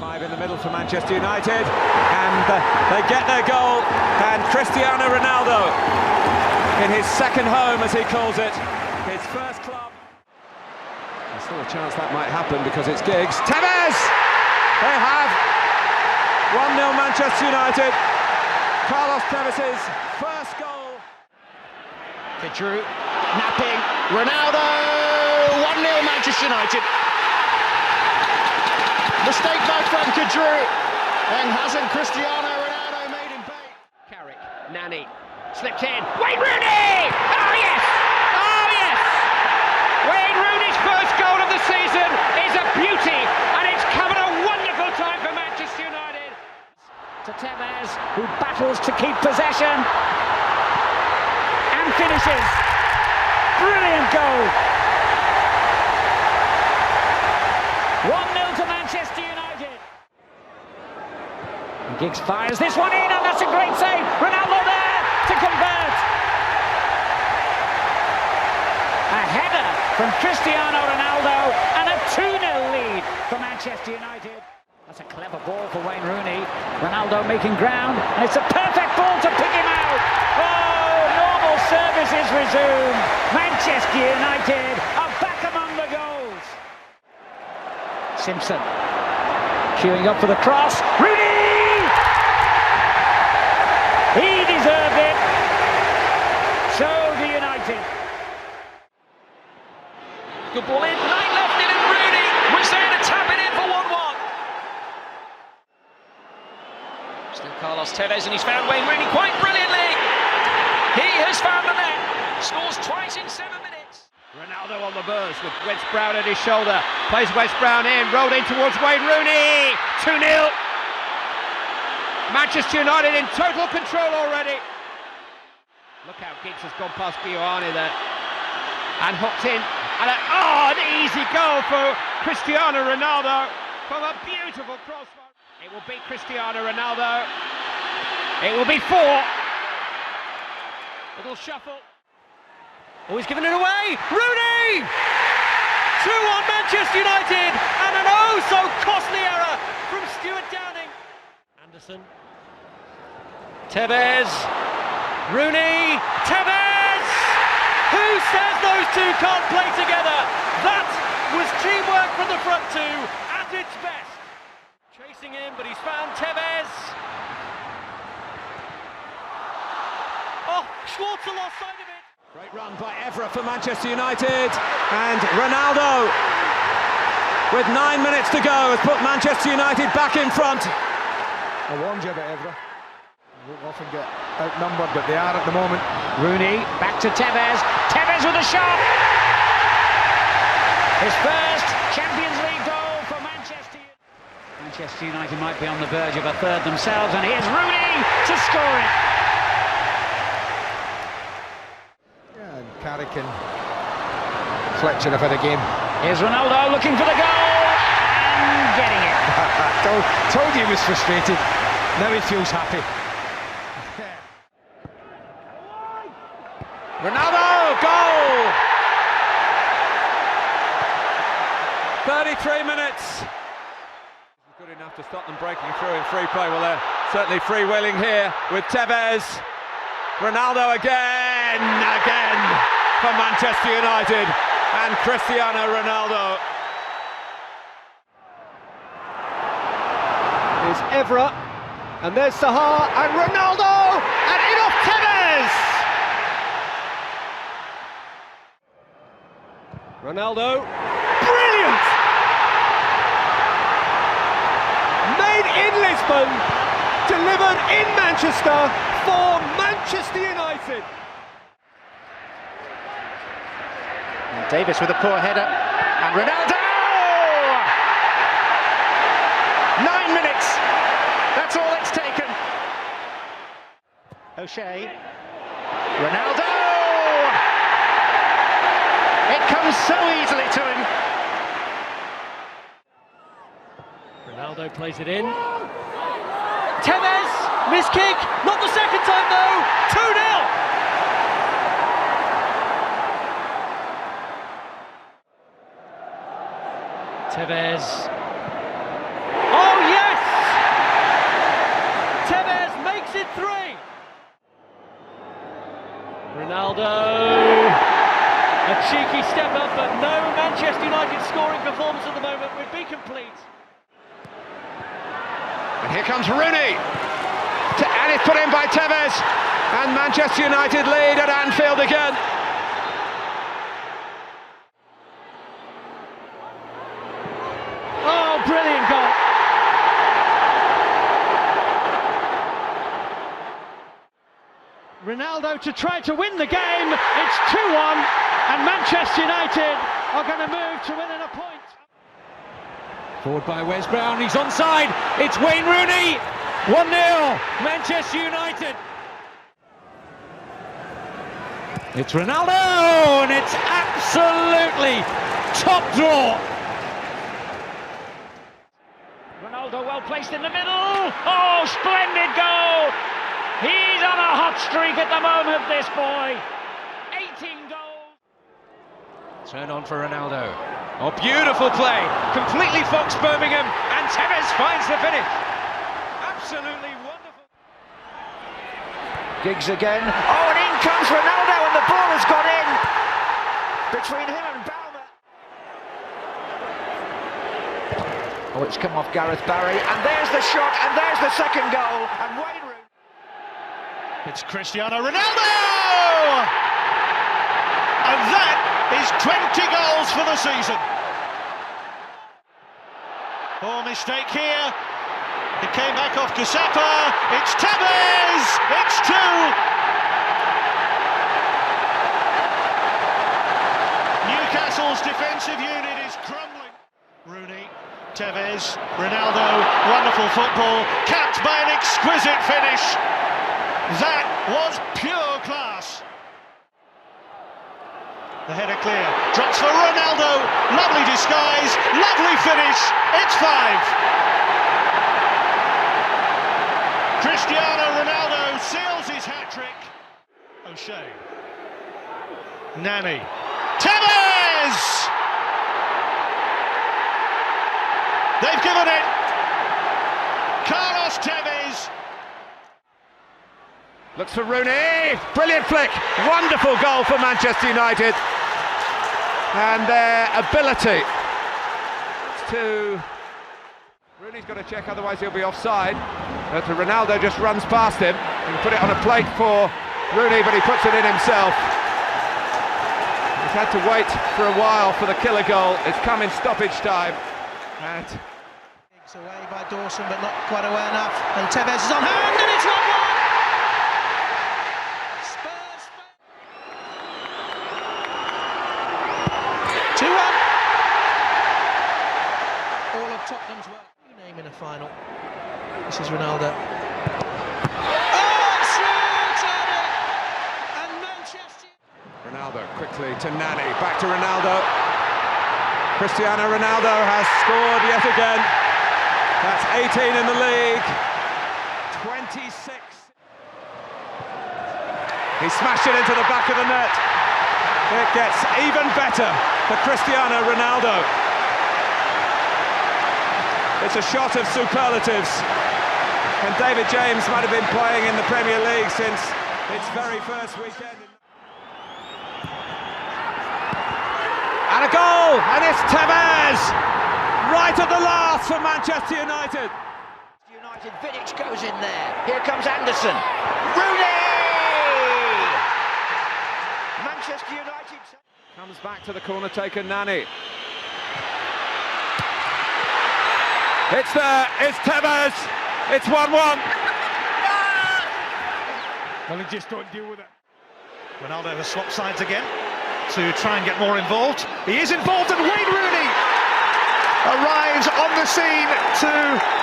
5 in the middle for Manchester United, and they get their goal, and Cristiano Ronaldo in his second home, as he calls it, his first club. There's still a chance that might happen because it's Giggs. Tevez! They have 1-0 Manchester United. Carlos Tevez's first goal. Drew, napping, Ronaldo, 1-0 Manchester United. Mistake by Frank Drew, and hasn't Cristiano Ronaldo made him pay? Carrick, Nani, slipped in, Wayne Rooney! Oh yes! Oh yes! Wayne Rooney's first goal of the season is a beauty, and it's come at a wonderful time for Manchester United. To Tevez, who battles to keep possession. And finishes. Brilliant goal. 1-0 to Manchester United. And Giggs fires this one in, and that's a great save. Ronaldo there to convert. A header from Cristiano Ronaldo and a 2-0 lead for Manchester United. That's a clever ball for Wayne Rooney. Ronaldo making ground, and it's a perfect ball to pick him out. Oh, normal service is resumed. Manchester United are back among the goals. Simpson queuing up for the cross. Rooney! He deserved it. So the United. Good ball in, 9 left in, and Rooney was there to tap it in for 1-1. Still Carlos Tevez, and he's found Wayne Rooney quite brilliantly. He has found the net, scores twice in 7 minutes. Ronaldo on the burst with Wes Brown at his shoulder. Plays Wes Brown in, rolled in towards Wayne Rooney. 2-0. Manchester United in total control already. Look how Giggs has gone past Ioane there. And hooked in. And an easy goal for Cristiano Ronaldo from a beautiful crossbar. It will be Cristiano Ronaldo. It will be 4. Little shuffle. Oh, he's given it away. Rooney! 2-1 Manchester United, and an oh-so-costly error from Stuart Downing. Anderson. Tevez. Rooney. Tevez! Who says those two can't play together? That was teamwork from the front two at its best. Chasing him, but he's found Tevez. Oh, Schwarzer lost sight of it. Great run by Evra for Manchester United, and Ronaldo, with 9 minutes to go, has put Manchester United back in front. I warned you about Evra. You won't often get outnumbered, but they are at the moment. Rooney, back to Tevez. Tevez with a shot! His first Champions League goal for Manchester United. Manchester United might be on the verge of a third themselves, and here's Rooney to score it. Carrick and Fletcher have had a game. Here's Ronaldo looking for the goal and getting it. told you he was frustrated. Now he feels happy. Ronaldo, goal! 33 minutes. Good enough to stop them breaking through in free play. Well, they're certainly freewheeling here with Tevez. Ronaldo again for Manchester United, and Cristiano Ronaldo. There's Evra, and there's Sahar, and Ronaldo, and in off Tevez! Ronaldo, brilliant! Made in Lisbon, delivered in Manchester for Manchester United. And Davis with a poor header, and Ronaldo! 9 minutes, that's all it's taken. O'Shea, Ronaldo! It comes so easily to him. Ronaldo plays it in. Tevez, miss kick, not the second time though, 2-0! Tevez. Oh, yes! Ronaldo. A cheeky step up, but no Manchester United scoring performance at the moment would be complete. And here comes Rooney. And it's put in by Tevez. And Manchester United lead at Anfield again. Oh, brilliant goal. Ronaldo to try to win the game. It's 2-1, and Manchester United are going to move to within a point. Forward by Wes Brown, he's onside. It's Wayne Rooney. 1-0, Manchester United. It's Ronaldo, and it's absolutely top draw. Ronaldo well placed in the middle. Oh, splendid goal. He's on a hot streak at the moment, this boy. 18 goals. Turn on for Ronaldo. Oh, beautiful play. Completely foxed Birmingham, and Tevez finds the finish. Absolutely wonderful. Giggs again. Oh, and in comes Ronaldo, and the ball has got in between him and Baumer. Oh, it's come off Gareth Barry, and there's the shot, and there's the second goal, and Wayne Rooney. It's Cristiano Ronaldo! And that is 20 goals for the season. Poor mistake here. It came back off Kusapa. It's Tevez! It's 2! Newcastle's defensive unit is crumbling. Rooney, Tevez, Ronaldo, wonderful football, capped by an exquisite finish. That was pure class. The header clear, drops for Ronaldo, lovely disguise, lovely finish, it's 5. Cristiano Ronaldo seals his hat-trick. O'Shea. Nani. Tevez! They've given it. Carlos Tevez. Looks for Rooney. Brilliant flick. Wonderful goal for Manchester United. And their ability to... Rooney's got to check, otherwise he'll be offside. But Ronaldo just runs past him. He can put it on a plate for Rooney, but he puts it in himself. He's had to wait for a while for the killer goal. It's come in stoppage time. And it's away by Dawson, but not quite away enough. And Tevez is on hand, and it's 1-1. Spurs. 2-1. All of Tottenham's work. New name in a final. This is Ronaldo. Ronaldo quickly to Nani, back to Ronaldo. Cristiano Ronaldo has scored yet again. That's 18 in the league. 26. He smashed it into the back of the net. It gets even better for Cristiano Ronaldo. It's a shot of superlatives. And David James might have been playing in the Premier League since its very first weekend. And a goal, and it's Tevez, right at the last for Manchester United. United, Vidic goes in there. Here comes Anderson. Rooney! Manchester United Comes back to the corner taker, Nani. It's there, it's Tevez, it's 1-1. Well, he just don't deal with it. Ronaldo has swapped sides again to try and get more involved. He is involved, and Wayne Rooney arrives on the scene to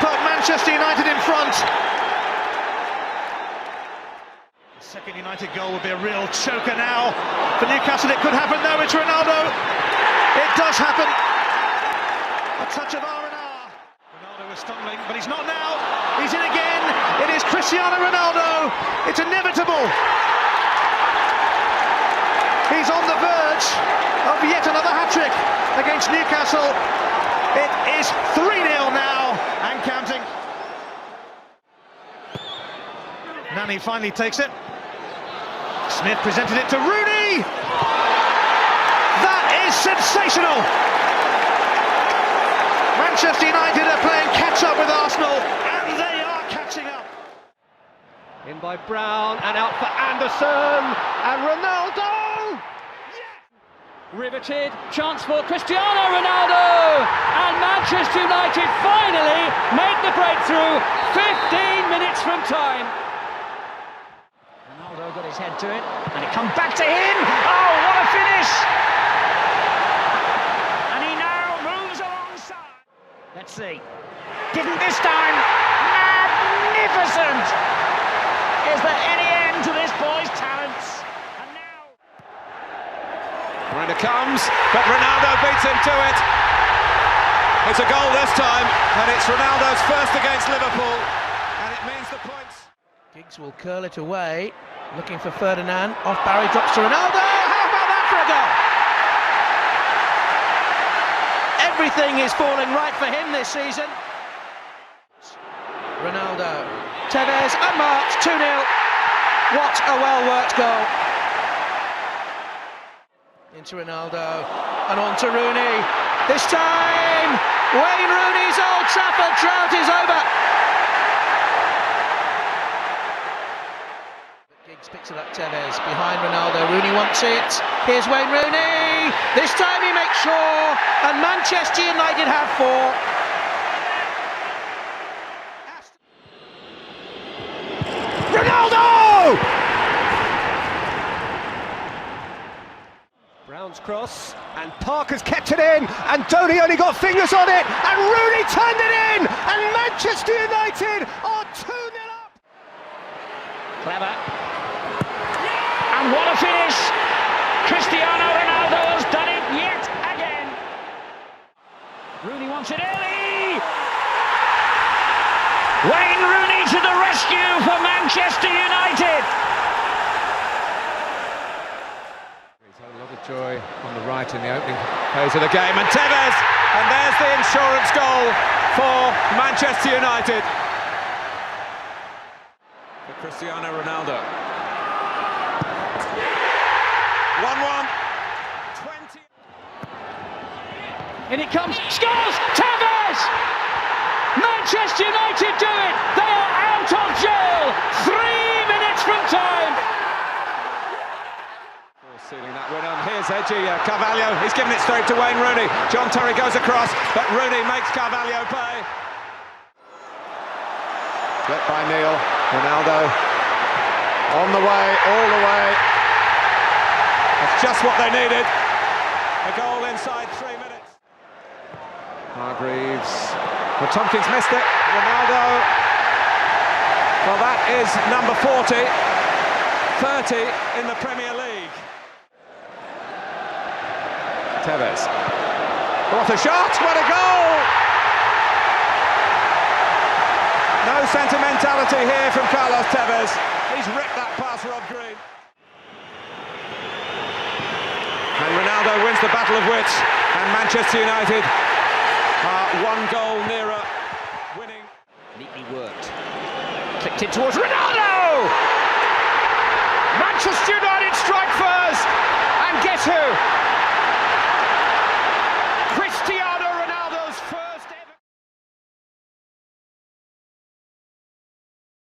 put Manchester United in front. The second United goal would be a real choker now for Newcastle. It could happen. No, it's Ronaldo. It does happen. A touch of R&R. Ronaldo is stumbling, but he's not now. He's in again. It is Cristiano Ronaldo. It's inevitable. He's on the verge of yet another hat-trick against Newcastle. It is 3-0 now, and counting. Nani finally takes it. Smith presented it to Rooney. That is sensational. Manchester United are playing catch-up with Arsenal, and they are catching up. In by Brown, and out for Anderson, and Ronaldo! Riveted, chance for Cristiano Ronaldo, and Manchester United finally make the breakthrough 15 minutes from time. Ronaldo got his head to it, and it comes back to him. Oh, what a finish! And he now moves alongside. Let's see. Didn't this time. Magnificent! Is there any end to this boy's talents? And now... When it comes, but Ronaldo beats him to it. It's a goal this time, and it's Ronaldo's first against Liverpool, and it means the points. Giggs will curl it away, looking for Ferdinand. Off Barry, drops to Ronaldo. How about that for a goal? Everything is falling right for him this season. Ronaldo, Tevez unmarked, 2-0. What a well-worked goal. Into Ronaldo, and on to Rooney. This time, Wayne Rooney's Old Trafford drought is over. Giggs picks it up, Tevez, behind Ronaldo. Rooney wants it. Here's Wayne Rooney. This time he makes sure, and Manchester United have 4. Ronaldo! Brown's cross, and Parker's kept it in, and Donny only got fingers on it, and Rooney turned it in, and Manchester United are 2-0 up. Clever. And what a finish! Cristiano Ronaldo has done it yet again. Rooney wants it early. Wayne Rooney to the rescue for Manchester United. He's had a lot of joy on the right in the opening phase of the game, and Tevez, and there's the insurance goal for Manchester United. For Cristiano Ronaldo. 1-1. 20. In it comes, scores, Tevez! Manchester United do it! They are out of jail! 3 minutes from time! Sealing that winner, and here's Edgy Carvalho. He's given it straight to Wayne Rooney. John Terry goes across, but Rooney makes Carvalho pay. Get by Neil. Ronaldo on the way, all the way. That's just what they needed. A goal inside 3 minutes. Hargreaves. Well, Tompkins missed it. Ronaldo. Well, that is number 40. 30 in the Premier League. Tevez. What a shot! What a goal! No sentimentality here from Carlos Tevez. He's ripped that past Rob Green. And Ronaldo wins the battle of wits, and Manchester United are 1 goal nearer winning. Neatly worked. Clipped in towards Ronaldo! Manchester United strike first! And guess who?